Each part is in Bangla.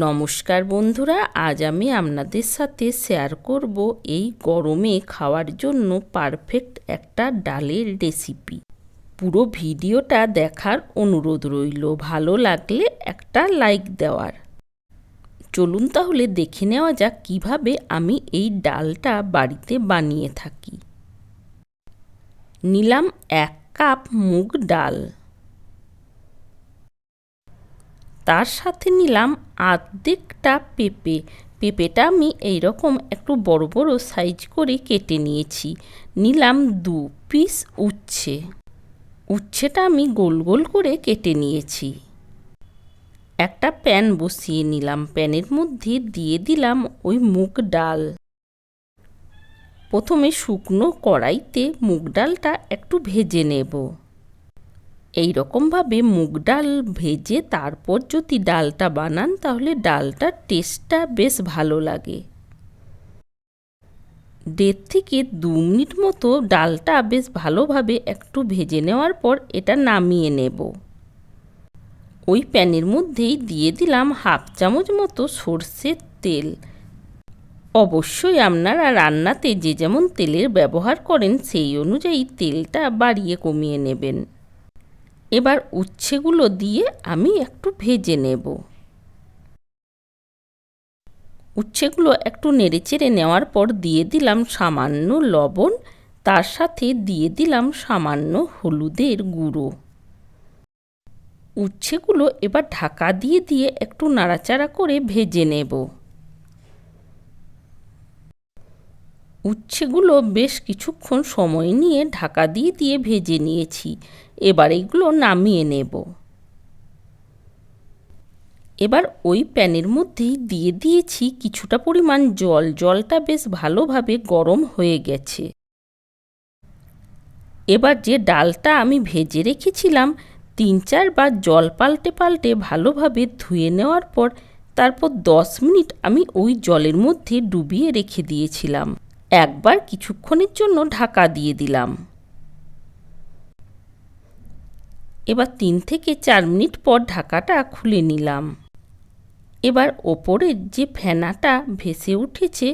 নমস্কার বন্ধুরা, আজ আমি আপনাদের সাথে শেয়ার করব এই গরমে খাওয়ার জন্য পারফেক্ট একটা ডালের রেসিপি। পুরো ভিডিওটা দেখার অনুরোধ রইল, ভালো লাগলে একটা লাইক দেওয়ার। চলুন তাহলে দেখে নেওয়া যাক কিভাবে আমি এই ডালটা বাড়িতে বানিয়ে থাকি। নিলাম 1 কাপ মুগ ডাল, তার সাথে নিলাম অর্ধেকটা পেঁপে। পেঁপেটা আমি এইরকম একটু বড় বড় সাইজ করে কেটে নিয়েছি। নিলাম 2 পিস উচ্ছে। উচ্ছেটা আমি গোল গোল করে কেটে নিয়েছি। একটা প্যান বসিয়ে নিলাম, প্যানের মধ্যে দিয়ে দিলাম ওই মুগ ডাল। প্রথমে শুকনো কড়াইতে মুগ ডালটা একটু ভেজে নেব। এই রকমভাবে মুগ ডাল ভেজে তারপর যদি ডালটা বানান তাহলে ডালটার টেস্টটা বেশ ভালো লাগে। 1.5 থেকে 2 মিনিট মতো ডালটা বেশ ভালোভাবে একটু ভেজে নেওয়ার পর এটা নামিয়ে নেব। ওই প্যানের মধ্যেই দিয়ে দিলাম 1/2 চামচ মতো সর্ষের তেল। অবশ্যই আপনারা রান্নাতে যে যেমন তেলের ব্যবহার করেন সেই অনুযায়ী তেলটা বাড়িয়ে কমিয়ে নেবেন। এবার উচ্ছেগুলো দিয়ে আমি একটু ভেজে নেব। উচ্ছেগুলো একটু নেড়েচেড়ে নেওয়ার পর দিয়ে দিলাম সামান্য লবণ, তার সাথে দিয়ে দিলাম সামান্য হলুদের গুঁড়ো। উচ্ছেগুলো এবার ঢাকা দিয়ে দিয়ে একটু নাড়াচাড়া করে ভেজে নেব। উচ্ছেগুলো বেশ কিছুক্ষণ সময় নিয়ে ঢাকা দিয়ে দিয়ে ভেজে নিয়েছি। এবার এগুলো নামিয়ে নেব। এবার ওই প্যানের মধ্যেই দিয়ে দিয়েছি কিছুটা পরিমাণ জল। জলটা বেশ ভালোভাবে গরম হয়ে গেছে। এবার যে ডালটা আমি ভেজে রেখেছিলাম 3-4 বার জল পাল্টে পাল্টে ভালোভাবে ধুয়ে নেওয়ার পর তারপর 10 মিনিট আমি ওই জলের মধ্যে ডুবিয়ে রেখে দিয়েছিলাম। একবার কিছুক্ষণের জন্য ঢাকা দিয়ে দিলাম। এবার 3 থেকে 4 মিনিট পর ঢাকাটা খুলে নিলাম। এবার ওপরের যে ফেনাটা ভেসে উঠেছে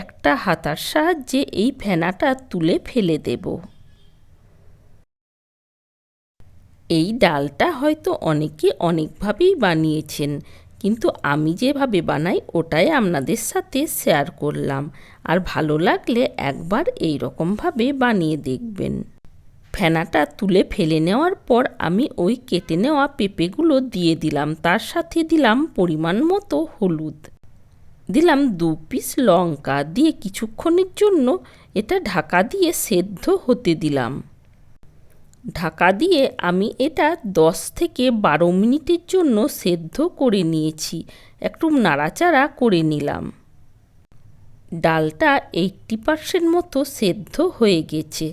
একটা হাতার সাহায্যে এই ফেনাটা তুলে ফেলে দেব। এই ডালটা হয়তো অনেকে অনেকভাবেই বানিয়েছেন, কিন্তু আমি যেভাবে বানাই ওটাই আপনাদের সাথে শেয়ার করলাম। আর ভালো লাগলে একবার এই রকমভাবে বানিয়ে দেখবেন। ফেনাটা তুলে ফেলে নেওয়ার পর আমি ওই কেটে নেওয়া পেঁপেগুলো দিয়ে দিলাম, তার সাথে দিলাম পরিমাণ মতো হলুদ, দিলাম 2 পিস লঙ্কা, দিয়ে কিছুক্ষণের জন্য এটা ঢাকা দিয়ে সেদ্ধ হতে দিলাম। ঢাকা দিয়ে আমি এটা 10 থেকে 12 মিনিটের জন্য সেদ্ধ করে নিয়েছি। একটু নাড়াচাড়া করে নিলাম। ডালটা 80% মতো সেদ্ধ হয়ে গেছে,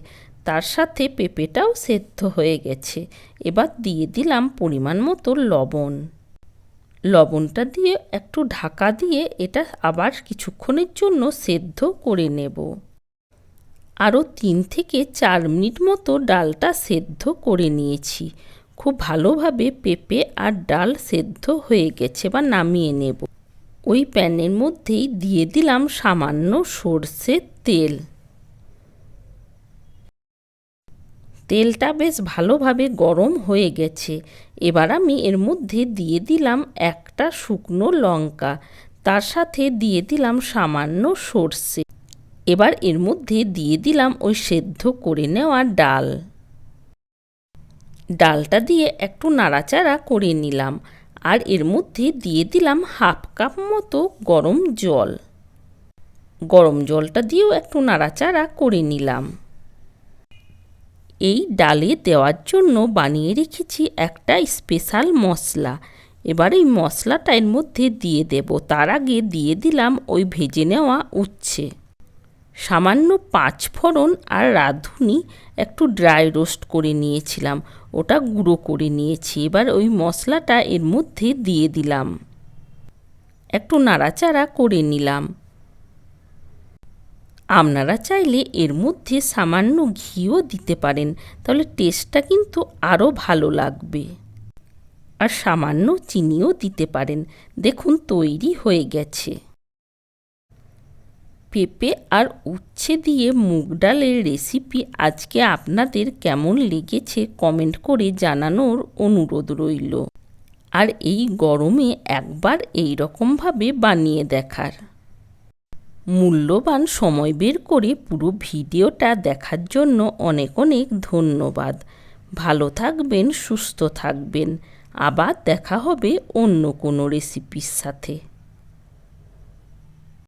তার সাথে পেঁপেটাও সেদ্ধ হয়ে গেছে। এবার দিয়ে দিলাম পরিমাণ মতো লবণ। লবণটা দিয়ে একটু ঢাকা দিয়ে এটা আবার কিছুক্ষণের জন্য সেদ্ধ করে নেব। আরও 3 থেকে 4 মিনিট মতো ডালটা সেদ্ধ করে নিয়েছি। খুব ভালোভাবে পেঁপে আর ডাল সেদ্ধ হয়ে গেছে, বা নামিয়ে নেব। ওই প্যানের মধ্যেই দিয়ে দিলাম সামান্য সর্ষের তেল। তেলটা বেশ ভালোভাবে গরম হয়ে গেছে। এবার আমি এর মধ্যে দিয়ে দিলাম একটা শুকনো লঙ্কা, তার সাথে দিয়ে দিলাম সামান্য সর্ষে। এবার এর মধ্যে দিয়ে দিলাম ওই সেদ্ধ করে নেওয়া ডাল। ডালটা দিয়ে একটু নাড়াচাড়া করে নিলাম। আর এর মধ্যে দিয়ে দিলাম 1/2 কাপ মতো গরম জল। গরম জলটা দিয়েও একটু নাড়াচাড়া করে নিলাম। এই ডালে দেওয়ার জন্য বানিয়ে রেখেছি একটা স্পেশাল মশলা। এবার এই মশলাটা এর মধ্যে দিয়ে দেব। তার আগে দিয়ে দিলাম ওই ভেজে নেওয়া উচ্ছে, সামান্য 5 ফোড়ন আর রাঁধুনি একটু ড্রাই রোস্ট করে নিয়েছিলাম, ওটা গুঁড়ো করে নিয়েছি। এবার ওই মশলাটা এর মধ্যে দিয়ে দিলাম, একটু নাড়াচাড়া করে নিলাম। আপনারা চাইলে এর মধ্যে সামান্য ঘিও দিতে পারেন, তাহলে টেস্টটা কিন্তু আরও ভালো লাগবে। আর সামান্য চিনিও দিতে পারেন। দেখুন তৈরি হয়ে গেছে। পেঁপে আর উচ্ছে দিয়ে মুগ ডালের রেসিপি আজকে আপনাদের কেমন লেগেছে কমেন্ট করে জানানোর অনুরোধ রইল। আর এই গরমে একবার এই রকমভাবে বানিয়ে দেখার। মূল্যবান সময় বের করে পুরো ভিডিওটা দেখার জন্য অনেক অনেক ধন্যবাদ। ভালো থাকবেন, সুস্থ থাকবেন। আবার দেখা হবে অন্য কোনো রেসিপির সাথে।